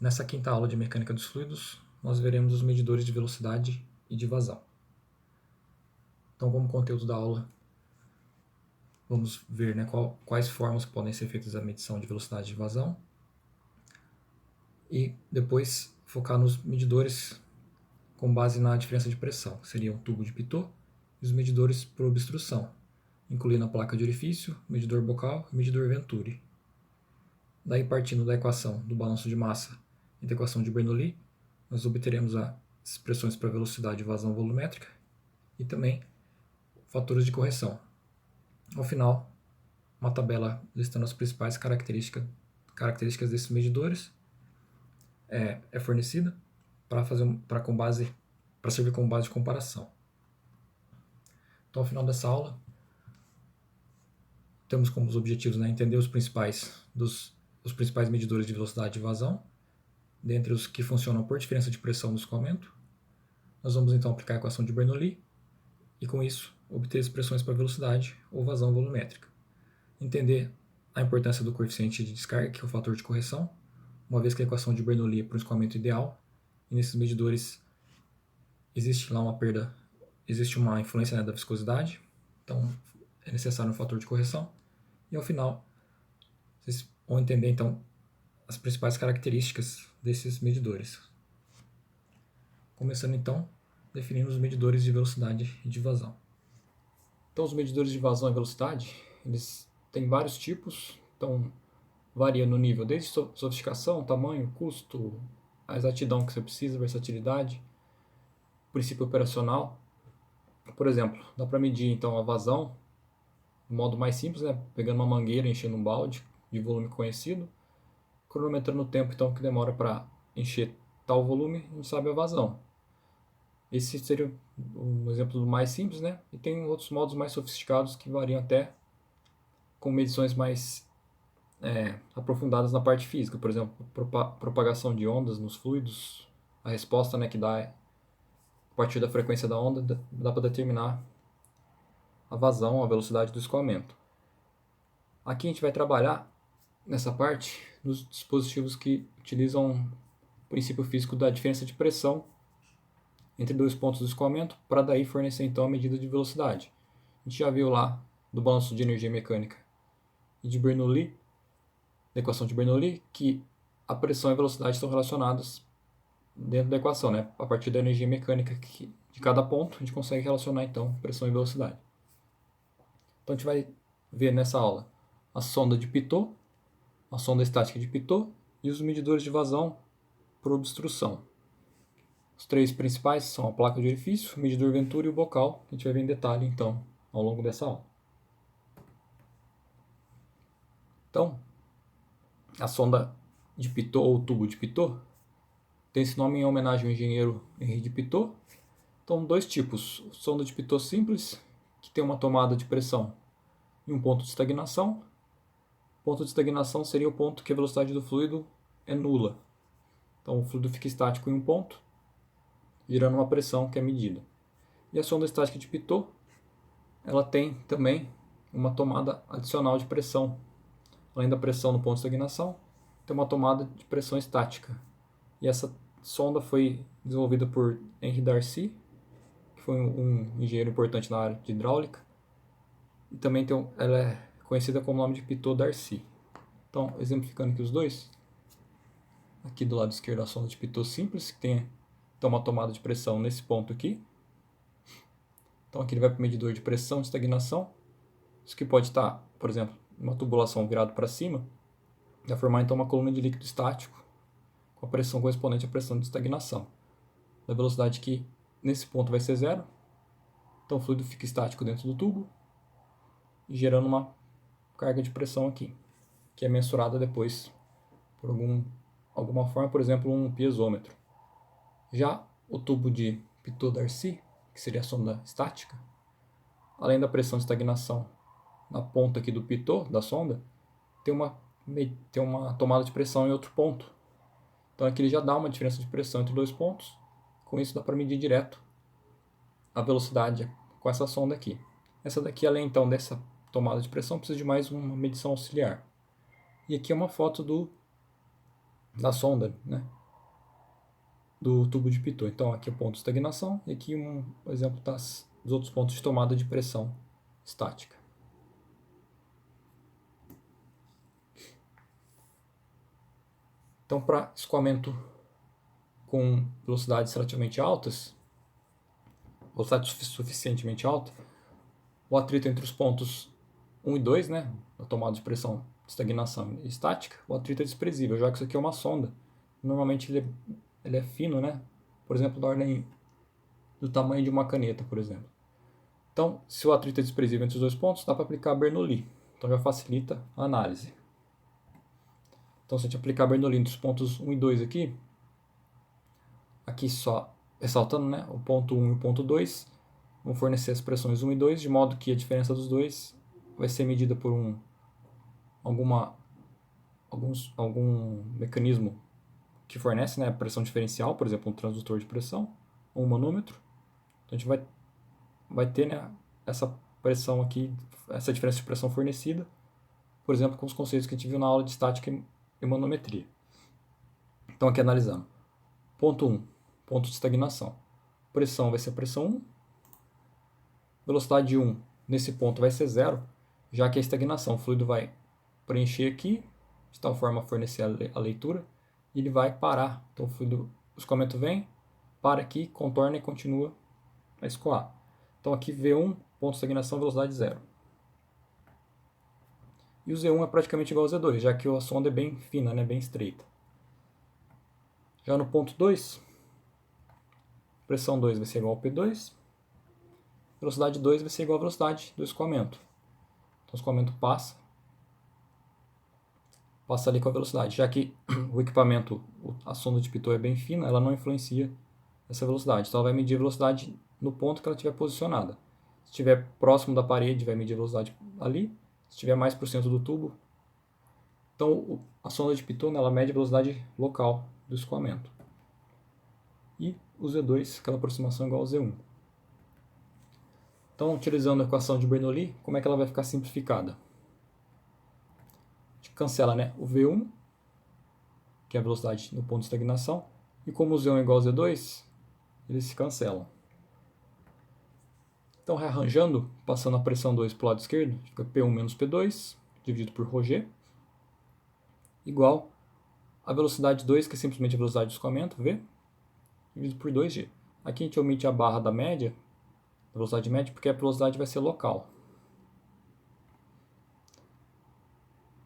Nessa quinta aula de mecânica dos fluidos, nós veremos os medidores de velocidade e de vazão. Então, como conteúdo da aula, vamos ver quais formas podem ser feitas a medição de velocidade de vazão e depois focar nos medidores com base na diferença de pressão, que seriam o tubo de Pitot e os medidores por obstrução, incluindo a placa de orifício, medidor bocal e medidor Venturi. Daí, partindo da equação do balanço de massa e da equação de Bernoulli, nós obteremos as expressões para velocidade e vazão volumétrica e também fatores de correção. Ao final, uma tabela listando as principais características desses medidores é fornecida para servir como base de comparação. Então, ao final dessa aula, temos como os objetivos entender os principais medidores de velocidade e vazão, dentre os que funcionam por diferença de pressão no escoamento. Nós vamos então aplicar a equação de Bernoulli e, com isso, obter expressões para velocidade ou vazão volumétrica. Entender a importância do coeficiente de descarga, que é o fator de correção, uma vez que a equação de Bernoulli é para um escoamento ideal, e nesses medidores existe uma influência da viscosidade, então é necessário um fator de correção. E ao final, vocês vão entender então as principais características desses medidores. Começando então, definindo os medidores de velocidade e de vazão. Então, os medidores de vazão e velocidade, eles têm vários tipos, então varia no nível desde sofisticação, tamanho, custo, a exatidão que você precisa, versatilidade, princípio operacional. Por exemplo, dá para medir então a vazão no modo mais simples, pegando uma mangueira e enchendo um balde de volume conhecido, cronometrando o tempo então que demora para encher tal volume, a gente sabe a vazão. Esse seria um exemplo mais simples, E tem outros modos mais sofisticados que variam até com medições mais aprofundadas na parte física. Por exemplo, propagação de ondas nos fluidos, a resposta que dá a partir da frequência da onda, dá para determinar a vazão, a velocidade do escoamento. Aqui a gente vai trabalhar nessa parte nos dispositivos que utilizam o princípio físico da diferença de pressão entre dois pontos do escoamento, para daí fornecer então a medida de velocidade. A gente já viu lá do balanço de energia mecânica e de Bernoulli, da equação de Bernoulli, que a pressão e a velocidade estão relacionadas dentro da equação, A partir da energia mecânica de cada ponto, a gente consegue relacionar então pressão e velocidade. Então a gente vai ver nessa aula a sonda de Pitot, a sonda estática de Pitot e os medidores de vazão por obstrução. Os três principais são a placa de orifício, o medidor Venturi e o bocal, que a gente vai ver em detalhe então ao longo dessa aula. Então, a sonda de Pitot ou tubo de Pitot tem esse nome em homenagem ao engenheiro Henri de Pitot. Então, dois tipos: sonda de Pitot simples, que tem uma tomada de pressão e um ponto de estagnação. O ponto de estagnação seria o ponto que a velocidade do fluido é nula. Então, o fluido fica estático em um ponto, gerando uma pressão que é medida. E a sonda estática de Pitot, ela tem também uma tomada adicional de pressão. Além da pressão no ponto de estagnação, tem uma tomada de pressão estática. E essa sonda foi desenvolvida por Henri Darcy, que foi um engenheiro importante na área de hidráulica. E também ela é conhecida como nome de Pitot-Darcy. Então, exemplificando aqui os dois, aqui do lado esquerdo a sonda de Pitot simples, que tem então uma tomada de pressão nesse ponto aqui. Então aqui ele vai para o medidor de pressão de estagnação. Isso que pode estar, por exemplo, uma tubulação virada para cima, vai formar então uma coluna de líquido estático com a pressão correspondente à pressão de estagnação. Da velocidade que nesse ponto vai ser zero, então o fluido fica estático dentro do tubo, gerando uma carga de pressão aqui, que é mensurada depois por alguma forma, por exemplo, um piezômetro. Já o tubo de Pitot-Darcy, que seria a sonda estática, além da pressão de estagnação na ponta aqui do pitot da sonda, tem uma tomada de pressão em outro ponto. Então aqui ele já dá uma diferença de pressão entre dois pontos. Com isso dá para medir direto a velocidade com essa sonda aqui. Essa daqui, além então dessa tomada de pressão, precisa de mais uma medição auxiliar. E aqui é uma foto do da sonda, né, do tubo de Pitot. Então aqui é o ponto de estagnação e aqui um exemplo dos outros pontos de tomada de pressão estática. Então, para escoamento com velocidades relativamente altas, velocidade suficientemente alta, o atrito entre os pontos 1 e 2, né, a tomada de pressão, estagnação e estática, o atrito é desprezível, já que isso aqui é uma sonda. Normalmente ele é fino, né, por exemplo, da ordem do tamanho de uma caneta, por exemplo. Então, se o atrito é desprezível entre os dois pontos, dá para aplicar Bernoulli. Então já facilita a análise. Então, se a gente aplicar Bernoulli entre os pontos 1 e 2 aqui só ressaltando, né, o ponto 1 e o ponto 2, vão fornecer as pressões 1 e 2, de modo que a diferença dos dois vai ser medida por algum mecanismo que fornece, né, pressão diferencial, por exemplo, um transdutor de pressão ou um manômetro. Então a gente vai ter, né, essa pressão aqui, essa diferença de pressão fornecida, por exemplo, com os conceitos que a gente viu na aula de estática e manometria. Então aqui analisando. Ponto 1, ponto de estagnação. Pressão vai ser pressão 1. Velocidade 1 nesse ponto vai ser 0, já que a estagnação, o fluido vai preencher aqui, de tal forma a fornecer a leitura, e ele vai parar. Então o escoamento vem, para aqui, contorna e continua a escoar. Então aqui V1, ponto de estagnação, velocidade 0. E o Z1 é praticamente igual ao Z2, já que a sonda é bem fina, né, bem estreita. Já no ponto 2, pressão 2 vai ser igual ao P2, velocidade 2 vai ser igual à velocidade do escoamento. Então o escoamento passa ali com a velocidade, já que o equipamento, a sonda de Pitot é bem fina, ela não influencia essa velocidade. Então ela vai medir a velocidade no ponto que ela estiver posicionada. Se estiver próximo da parede, vai medir a velocidade ali. Se estiver mais para o centro do tubo. Então a sonda de Pitot, né, ela mede a velocidade local do escoamento. E o Z2, aquela aproximação igual ao Z1. Então, utilizando a equação de Bernoulli, como é que ela vai ficar simplificada? A gente cancela, né, o V1, que é a velocidade no ponto de estagnação, e como o Z1 é igual ao Z2, eles se cancelam. Então, rearranjando, passando a pressão 2 para o lado esquerdo, fica P1 menos P2, dividido por ρg, igual a velocidade 2, que é simplesmente a velocidade de escoamento, V, dividido por 2g. Aqui a gente omite a barra da média, da velocidade média, porque a velocidade vai ser local.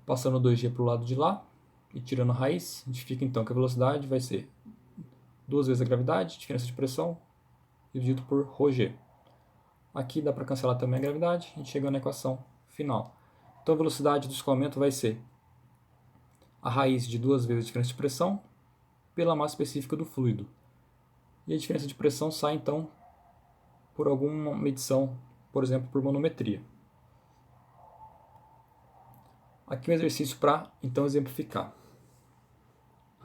Passando 2g para o lado de lá, e tirando a raiz, a gente fica então que a velocidade vai ser 2 vezes a gravidade, diferença de pressão, dividido por ρg. Aqui dá para cancelar também a gravidade, a gente chega na equação final. Então a velocidade do escoamento vai ser a raiz de 2 vezes a diferença de pressão pela massa específica do fluido. E a diferença de pressão sai então por alguma medição, por exemplo, por manometria. Aqui um exercício para então exemplificar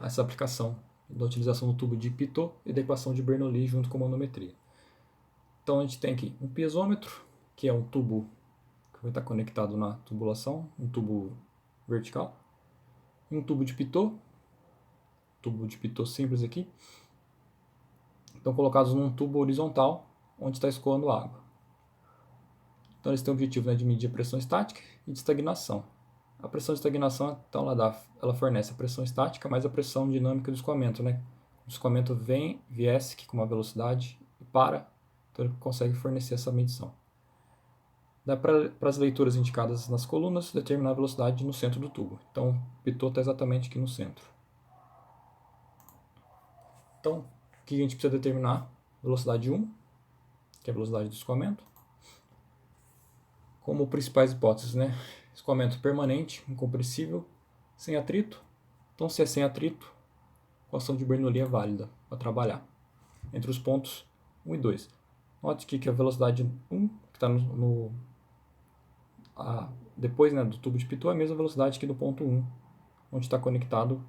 essa aplicação da utilização do tubo de Pitot e da equação de Bernoulli junto com a manometria. Então a gente tem aqui um piezômetro, que é um tubo que vai estar conectado na tubulação, um tubo vertical, e um tubo de Pitot simples aqui, estão colocados num tubo horizontal, onde está escoando água. Então eles têm o objetivo, né, de medir a pressão estática e de estagnação. A pressão de estagnação, então, ela fornece a pressão estática mais a pressão dinâmica do escoamento, né? O escoamento viesse aqui com uma velocidade e para, então ele consegue fornecer essa medição. Dá para as leituras indicadas nas colunas determinar a velocidade no centro do tubo. Então, o Pitot está exatamente aqui no centro. Então, o que a gente precisa determinar? Velocidade 1, que é a velocidade do escoamento. Como principais hipóteses, né? Escoamento permanente, incompressível, sem atrito. Então, se é sem atrito, a equação de Bernoulli é válida para trabalhar entre os pontos 1 e 2. Note que a velocidade 1, que está depois, né, do tubo de Pitot, é a mesma velocidade que do ponto 1, onde está conectado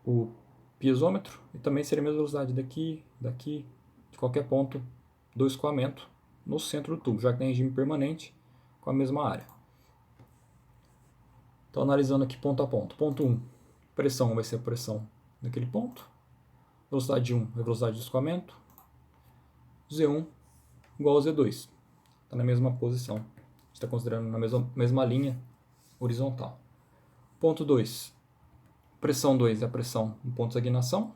o piezômetro, e também seria a mesma velocidade daqui, de qualquer ponto do escoamento no centro do tubo, já que tem regime permanente com a mesma área. Então, analisando aqui ponto a ponto. Ponto 1, Pressão vai ser a pressão naquele ponto. Velocidade 1 é a velocidade de escoamento. Z1 igual a Z2. Está na mesma posição. A gente está considerando na mesma linha horizontal. Ponto 2. Pressão 2 é a pressão no ponto de estagnação.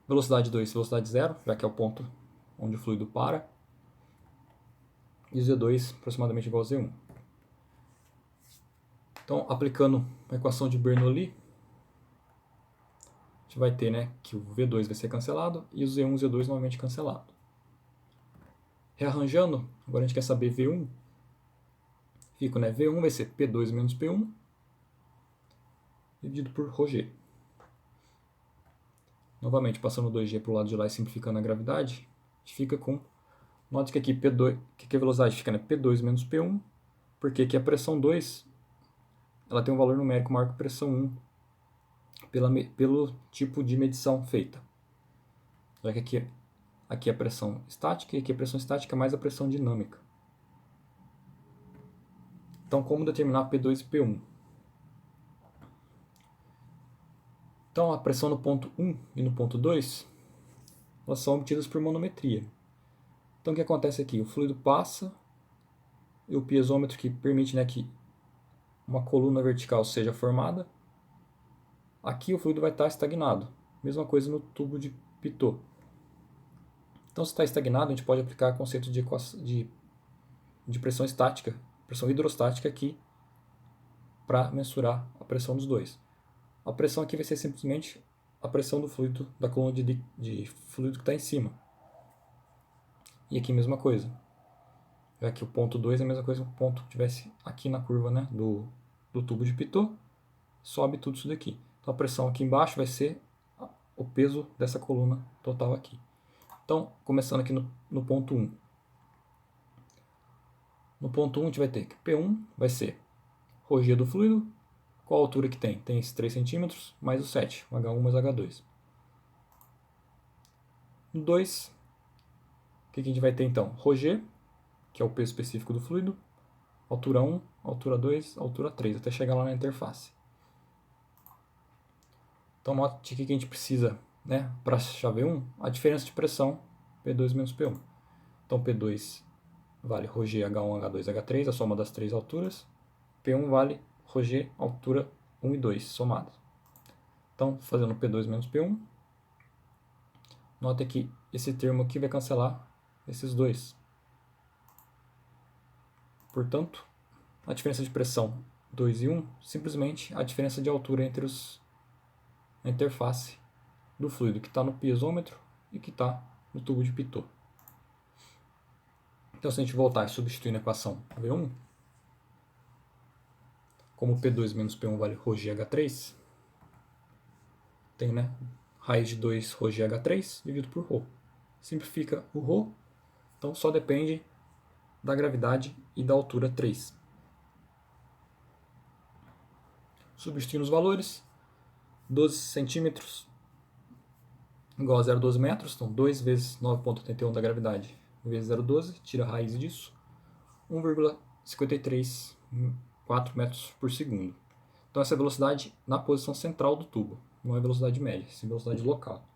Velocidade 2, velocidade 0, já que é o ponto onde o fluido para. E Z2 aproximadamente igual a Z1. Então, aplicando a equação de Bernoulli, a gente vai ter, né, que o V2 vai ser cancelado e o Z1 e o Z2 novamente cancelado. Rearranjando, agora a gente quer saber V1. Fica, né, V1 vai ser P2 menos P1 dividido por ρg. Novamente, passando o 2G para o lado de lá e simplificando a gravidade, a gente fica com... Note que aqui P2, que a velocidade fica, né, P2 menos P1, porque aqui a pressão 2 ela tem um valor numérico maior que a pressão 1 pelo tipo de medição feita. Já que aqui é a pressão estática e aqui a pressão estática mais a pressão dinâmica. Então, como determinar P2 e P1? Então, a pressão no ponto 1 e no ponto 2, elas são obtidas por manometria. Então, o que acontece aqui? O fluido passa e o piezômetro que permite, né, que uma coluna vertical seja formada. Aqui o fluido vai estar estagnado. Mesma coisa no tubo de Pitot. Então, se está estagnado, a gente pode aplicar o conceito de pressão estática, pressão hidrostática aqui, para mensurar a pressão dos dois. A pressão aqui vai ser simplesmente a pressão do fluido, da coluna de fluido que está em cima. E aqui a mesma coisa. Já que o ponto 2 é a mesma coisa que o ponto que estivesse aqui na curva, né, do tubo de Pitot, sobe tudo isso daqui. Então a pressão aqui embaixo vai ser o peso dessa coluna total aqui. Então, começando aqui no ponto 1. No ponto 1 a gente vai ter que P1 vai ser ρg do fluido. Qual a altura que tem? Tem esses 3 centímetros mais o 7, o H1 mais o H2. No 2, o que a gente vai ter então? ρg, que é o peso específico do fluido, altura 1, altura 2, altura 3, até chegar lá na interface. Então, note que a gente precisa, né, para a chave 1, a diferença de pressão P2 menos P1. Então, P2 vale ρg, H1, H2, H3, a soma das 3 alturas. P1 vale ρg, altura 1 e 2, somados. Então, fazendo P2 menos P1, note que esse termo aqui vai cancelar esses dois. Portanto, a diferença de pressão 2 e 1, simplesmente a diferença de altura entre a interface do fluido que está no piezômetro e que está no tubo de Pitot. Então, se a gente voltar e substituir na equação V1, como P2 menos P1 vale ρg H3, tem, né, raiz de 2 ρg H3 dividido por ρ. Simplifica o ρ, então só depende da gravidade e da altura 3. Substituindo os valores, 12 centímetros igual a 0,12 metros, então 2 vezes 9,81 da gravidade vezes 0,12, tira a raiz disso, 1,534 metros por segundo. Então essa é a velocidade na posição central do tubo, não é velocidade média, é velocidade local.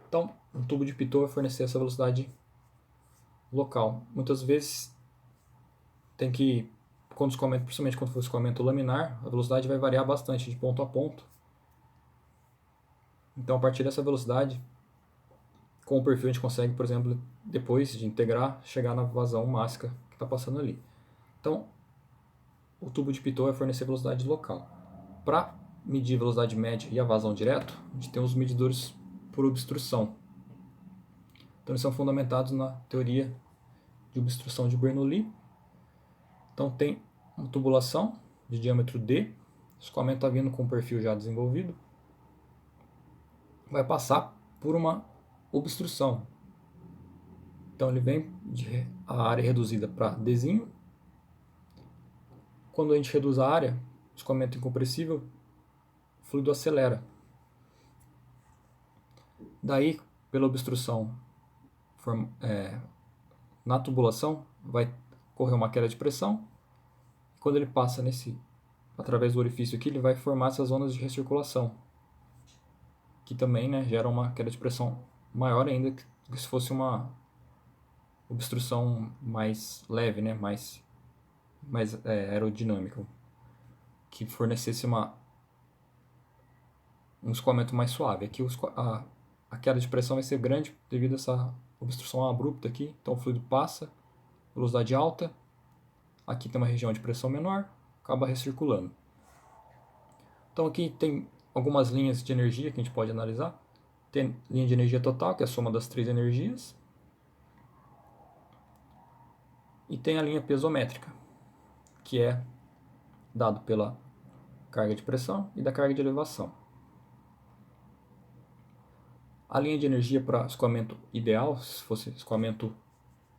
Então, o tubo de Pitot vai fornecer essa velocidade local. Muitas vezes tem que, quando escoamento, principalmente quando for escoamento laminar, a velocidade vai variar bastante de ponto a ponto. Então, a partir dessa velocidade, com o perfil a gente consegue, por exemplo, depois de integrar, chegar na vazão máxima que está passando ali. Então, o tubo de Pitot vai fornecer velocidade local. Para medir a velocidade média e a vazão direto, a gente tem os medidores por obstrução. Então, eles são fundamentados na teoria de obstrução de Bernoulli. Então, tem uma tubulação de diâmetro D, o escoamento está vindo com um perfil já desenvolvido, vai passar por uma obstrução. Então, ele vem de a área reduzida para Dzinho. Quando a gente reduz a área, o escoamento incompressível, o fluido acelera. Daí, pela obstrução na tubulação, vai correr uma queda de pressão. quando ele passa através do orifício aqui, ele vai formar essas zonas de recirculação, que também, né, gera uma queda de pressão maior ainda que se fosse uma obstrução mais leve, né, mais aerodinâmica, que fornecesse um escoamento mais suave. Aqui a queda de pressão vai ser grande devido a essa obstrução abrupta aqui, então o fluido passa, velocidade alta, aqui tem uma região de pressão menor, acaba recirculando. Então aqui tem algumas linhas de energia que a gente pode analisar. Tem linha de energia total, que é a soma das 3 energias, e tem a linha pesométrica, que é dado pela carga de pressão e da carga de elevação. A linha de energia para escoamento ideal, se fosse escoamento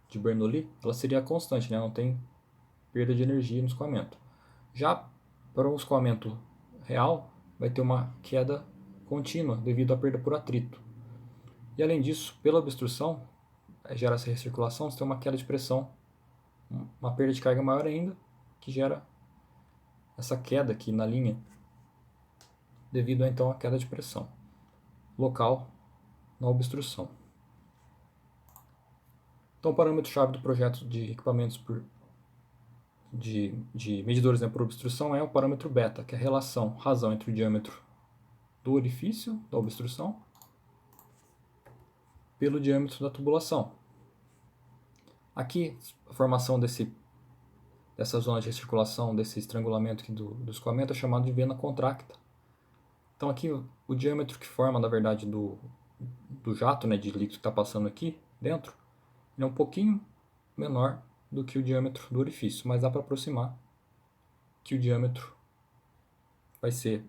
de Bernoulli, ela seria constante, né? Não tem perda de energia no escoamento. Já para o escoamento real, vai ter uma queda contínua devido à perda por atrito. E além disso, pela obstrução, gera essa recirculação, você tem uma queda de pressão, uma perda de carga maior ainda, que gera essa queda aqui na linha, devido então à queda de pressão local na obstrução. Então o parâmetro-chave do projeto de equipamentos de medidores, né, por obstrução é o parâmetro beta, que é a razão entre o diâmetro do orifício da obstrução pelo diâmetro da tubulação. Aqui, a formação dessa zona de recirculação, desse estrangulamento aqui do escoamento é chamado de vena contracta. Então aqui o diâmetro que forma, na verdade, do jato, né, de líquido que está passando aqui dentro, ele é um pouquinho menor do que o diâmetro do orifício, mas dá para aproximar que o diâmetro vai ser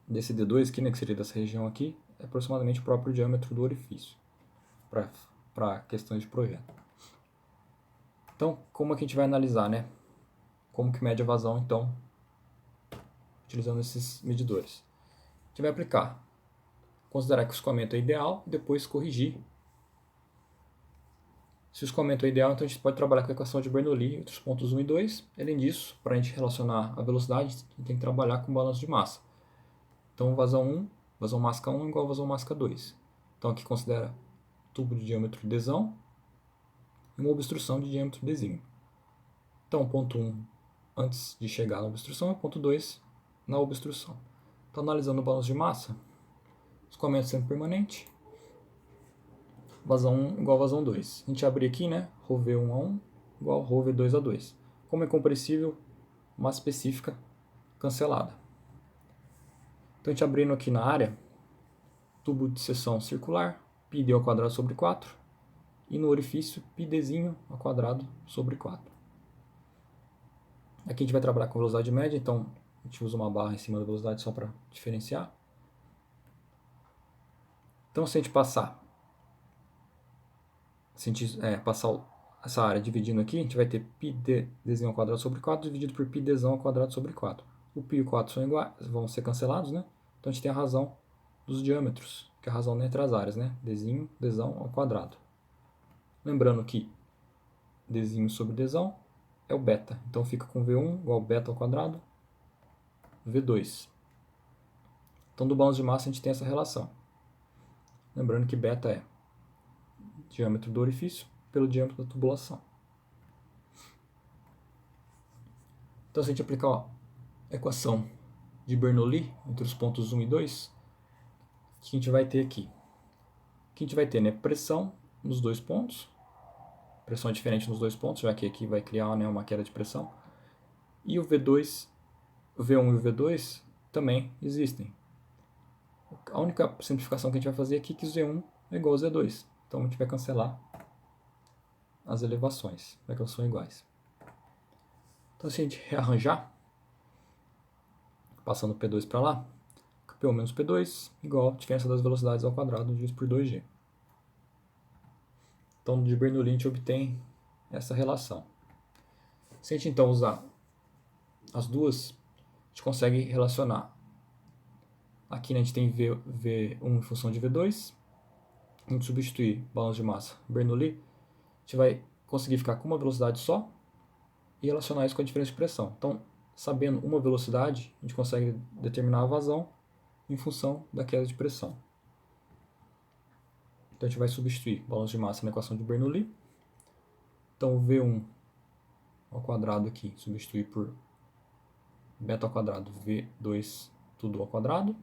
desse D2 aqui, né, que seria dessa região aqui, é aproximadamente o próprio diâmetro do orifício, para questões de projeto. Então, como é que a gente vai analisar, né? Como que mede a vazão, então, utilizando esses medidores? A gente vai aplicar, considerar que o escoamento é ideal, e depois corrigir. Se o escoamento é ideal, então a gente pode trabalhar com a equação de Bernoulli entre os pontos 1 e 2. Além disso, para a gente relacionar a velocidade, a gente tem que trabalhar com balanço de massa. Então, vazão masca 1 igual a vazão masca 2. Então, aqui considera tubo de diâmetro Dzão e uma obstrução de diâmetro Dzinho. Então, o ponto 1, antes de chegar na obstrução, e o ponto 2 na obstrução. Então, analisando o balanço de massa, escoamento sempre permanente, vazão 1 igual a vazão 2. A gente abre aqui, né? ρV1 a 1 igual a ρV2 a 2. Como é compressível, massa específica cancelada. Então, a gente abrindo aqui na área, tubo de seção circular, πd ao quadrado sobre 4, e no orifício, πdzinho ao quadrado sobre 4. Aqui a gente vai trabalhar com velocidade média, então a gente usa uma barra em cima da velocidade só para diferenciar. Então, se a gente passar essa área dividindo aqui, a gente vai ter πdzinho ao quadrado sobre 4 dividido por πdzão ao quadrado sobre 4. O π e o 4 são iguais, vão ser cancelados, né? Então a gente tem a razão dos diâmetros, que é a razão entre as áreas, né? Dzão ao quadrado. Lembrando que Dzinho sobre Dzão é o beta, então fica com V1 igual a beta ao quadrado, V2. Então do balanço de massa a gente tem essa relação. Lembrando que beta é diâmetro do orifício pelo diâmetro da tubulação. Então se a gente aplicar a equação de Bernoulli entre os pontos 1 e 2, o que a gente vai ter aqui? O que a gente vai ter, né? Pressão nos dois pontos, pressão é diferente nos dois pontos, já que aqui vai criar, né, uma queda de pressão. E o V2, o V1 e o V2 também existem. A única simplificação que a gente vai fazer aqui é que o Z1 é igual ao Z2. Então a gente vai cancelar as elevações, já que elas são iguais. Então se a gente rearranjar, passando P2 para lá, P1 menos P2 igual a diferença das velocidades ao quadrado dividido por 2G. Então, de Bernoulli a gente obtém essa relação. Se a gente então usar as duas, a gente consegue relacionar. Aqui, né, a gente tem V1 em função de V2. A gente substituir balanço de massa Bernoulli, a gente vai conseguir ficar com uma velocidade só, e relacionar isso com a diferença de pressão. Então, sabendo uma velocidade, a gente consegue determinar a vazão em função da queda de pressão. Então a gente vai substituir balanço de massa na equação de Bernoulli. Então V1 ao quadrado aqui, substituir por beta ao quadrado, V2 tudo ao quadrado.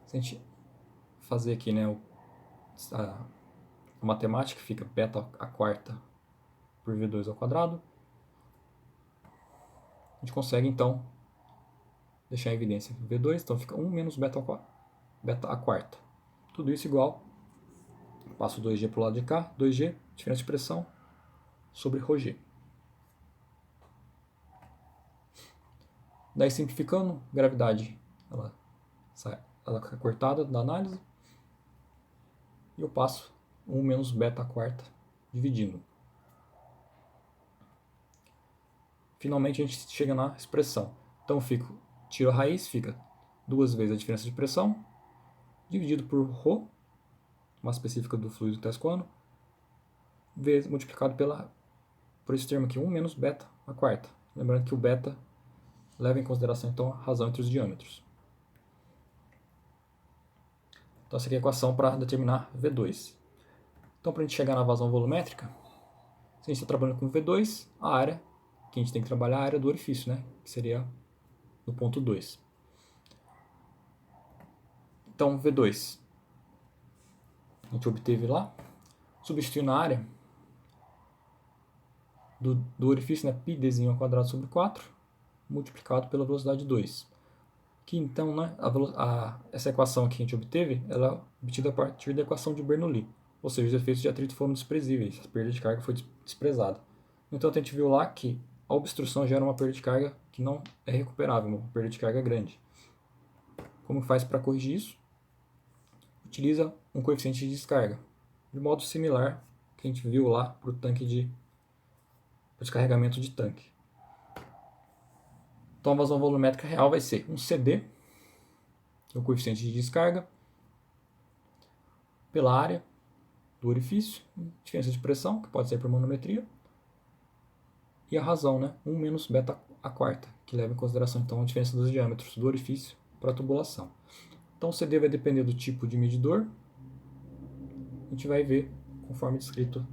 Se a gente fazer aqui, né, a matemática, fica beta a quarta por V2 ao quadrado. A gente consegue então deixar em evidência V2, então fica 1 menos beta a quarta. Tudo isso igual, passo 2G para o lado de cá, 2G, diferença de pressão, sobre ρg. Daí simplificando, gravidade, ela é cortada da análise, e eu passo 1 menos beta a quarta, dividindo. Finalmente a gente chega na expressão. Então tiro a raiz, fica 2 vezes a diferença de pressão, dividido por ρ, massa específica do fluido que está escoando, vezes multiplicado por esse termo aqui, 1 menos beta a quarta. Lembrando que o beta leva em consideração então a razão entre os diâmetros. Então essa aqui é a equação para determinar V2. Então para a gente chegar na vazão volumétrica, se a gente está trabalhando com V2, a área que a gente tem que trabalhar é a área do orifício, né? Que seria no ponto 2. Então V2 a gente obteve lá, substituindo a área do orifício, né, πdzinho ao quadrado sobre 4, multiplicado pela velocidade 2. Que então, né, essa equação que a gente obteve, ela é obtida a partir da equação de Bernoulli. Ou seja, os efeitos de atrito foram desprezíveis, a perda de carga foi desprezada. No entanto, a gente viu lá que a obstrução gera uma perda de carga que não é recuperável, uma perda de carga grande. Como faz para corrigir isso? Utiliza um coeficiente de descarga, de modo similar que a gente viu lá para o tanque de descarregamento de tanque. Então a vazão volumétrica real vai ser um CD, o coeficiente de descarga, pela área do orifício, diferença de pressão, que pode ser por manometria, e a razão, né, 1 menos beta a quarta, que leva em consideração então a diferença dos diâmetros do orifício para a tubulação. Então o CD vai depender do tipo de medidor, a gente vai ver conforme descrito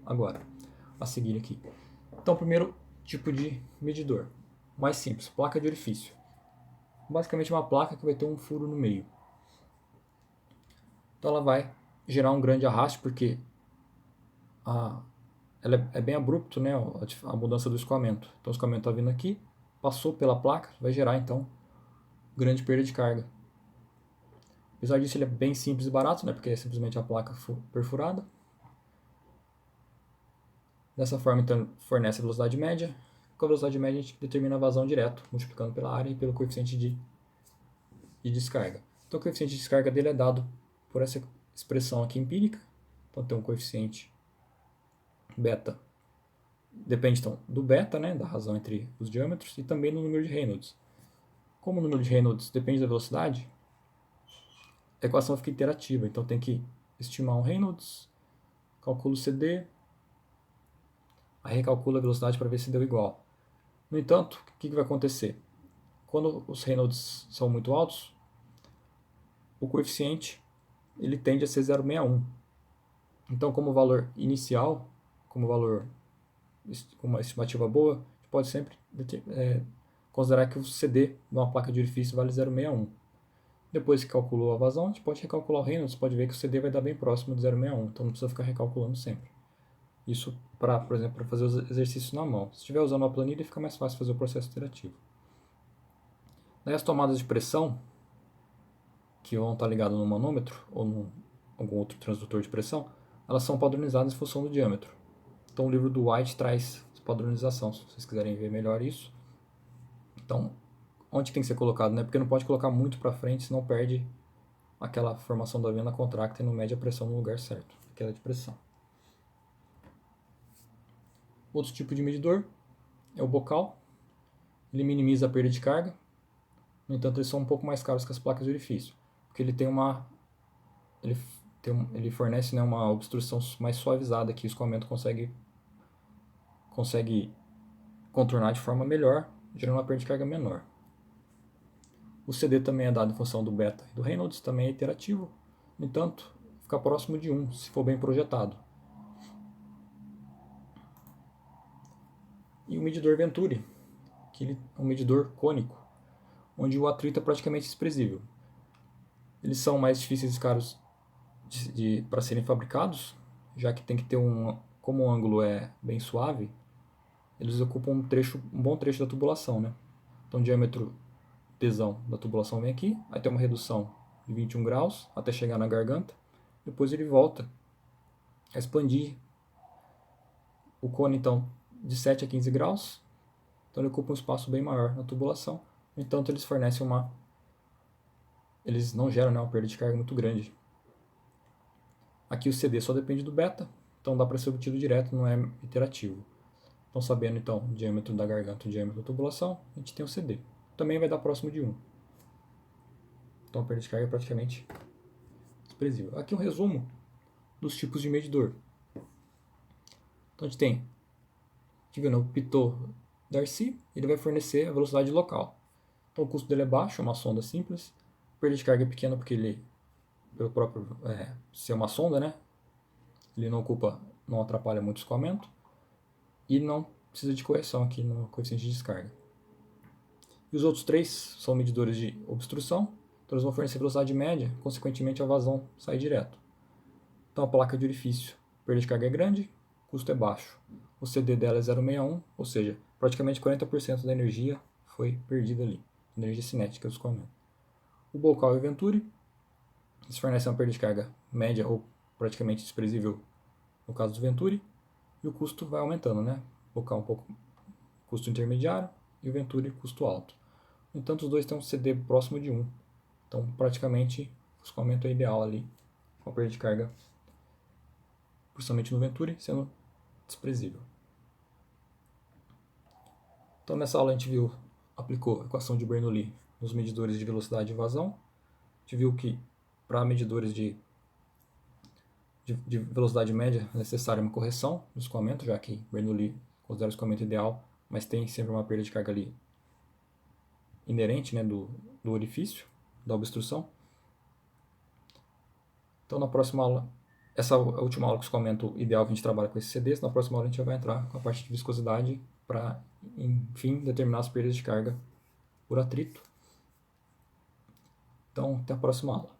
agora, a seguir aqui. Então primeiro tipo de medidor, mais simples, placa de orifício. Basicamente uma placa que vai ter um furo no meio. Então ela vai gerar um grande arraste, porque ela é bem abrupto, né, a mudança do escoamento. Então o escoamento está vindo aqui, passou pela placa, vai gerar então grande perda de carga. Apesar disso ele é bem simples e barato, né, porque é simplesmente a placa perfurada. Dessa forma então fornece a velocidade média. Com a velocidade média a gente determina a vazão direto, multiplicando pela área e pelo coeficiente de descarga. Então o coeficiente de descarga dele é dado por essa expressão aqui empírica. Então tem um coeficiente beta, depende então do beta, né, da razão entre os diâmetros, e também do número de Reynolds. Como o número de Reynolds depende da velocidade, a equação fica iterativa, então tem que estimar um Reynolds, calcula o CD, aí recalcula a velocidade para ver se deu igual. No entanto, o que vai acontecer? Quando os Reynolds são muito altos, o coeficiente ele tende a ser 0,61. Então, como valor inicial, como uma estimativa boa, a gente pode sempre considerar que o CD de uma placa de orifício vale 0,61. Depois que calculou a vazão, a gente pode recalcular o Reynolds, pode ver que o CD vai dar bem próximo de 0,61, então não precisa ficar recalculando sempre. Isso, por exemplo, para fazer os exercícios na mão. Se estiver usando uma planilha, fica mais fácil fazer o processo iterativo. Daí as tomadas de pressão, que vão estar ligadas no manômetro ou em algum outro transdutor de pressão, elas são padronizadas em função do diâmetro. Então o livro do White traz padronização, se vocês quiserem ver melhor isso. Então, onde tem que ser colocado, né? Porque não pode colocar muito para frente, senão perde aquela formação da vena contracta e não mede a pressão no lugar certo, queda de pressão. Outro tipo de medidor é o bocal. Ele minimiza a perda de carga. No entanto, eles são um pouco mais caros que as placas de orifício, porque ele fornece, né, uma obstrução mais suavizada que o escoamento consegue consegue contornar de forma melhor, gerando uma perda de carga menor. O CD também é dado em função do beta e do Reynolds, também é iterativo, no entanto, fica próximo de 1, se for bem projetado. E o medidor Venturi, que é um medidor cônico, onde o atrito é praticamente desprezível. Eles são mais difíceis e caros para serem fabricados, já que tem que ter como o ângulo é bem suave, eles ocupam um bom trecho da tubulação, né? Então o diâmetro tesão da tubulação vem aqui, aí tem uma redução de 21 graus até chegar na garganta, depois ele volta a expandir o cone, então, de 7 a 15 graus, então ele ocupa um espaço bem maior na tubulação, no entanto eles fornecem eles não geram, né, uma perda de carga muito grande. Aqui o CD só depende do beta, então dá para ser obtido direto, não é iterativo. Então, sabendo então o diâmetro da garganta e o diâmetro da tubulação, a gente tem o CD. Também vai dar próximo de 1. Então a perda de carga é praticamente desprezível. Aqui um resumo dos tipos de medidor. Então a gente tem, o Pitot Darcy, ele vai fornecer a velocidade local. Então o custo dele é baixo, é uma sonda simples. A perda de carga é pequena porque ele, pelo próprio ser uma sonda, né, ele não atrapalha muito o escoamento. E não precisa de correção aqui no coeficiente de descarga. E os outros 3 são medidores de obstrução, então eles vão fornecer velocidade média, consequentemente a vazão sai direto. Então a placa de orifício, perda de carga é grande, custo é baixo. O CD dela é 0,61, ou seja, praticamente 40% da energia foi perdida ali, energia cinética do escoamento. O Bocal e o Venturi, eles fornecem uma perda de carga média ou praticamente desprezível no caso do Venturi, e o custo vai aumentando, né? O Bocal um pouco custo intermediário e o Venturi custo alto. No entanto, os dois têm um CD próximo de 1. Então, praticamente, o escoamento é ideal ali, com a perda de carga, principalmente no Venturi, sendo desprezível. Então, nessa aula a gente aplicou a equação de Bernoulli nos medidores de velocidade e vazão. A gente viu que para medidores de velocidade média é necessária uma correção no escoamento, já que Bernoulli considera o escoamento ideal, mas tem sempre uma perda de carga ali inerente, né, do orifício, da obstrução. Então na próxima aula, essa é a última aula que eu comento ideal que a gente trabalha com esses CDs, na próxima aula a gente vai entrar com a parte de viscosidade para, enfim, determinar as perdas de carga por atrito. Então, até a próxima aula.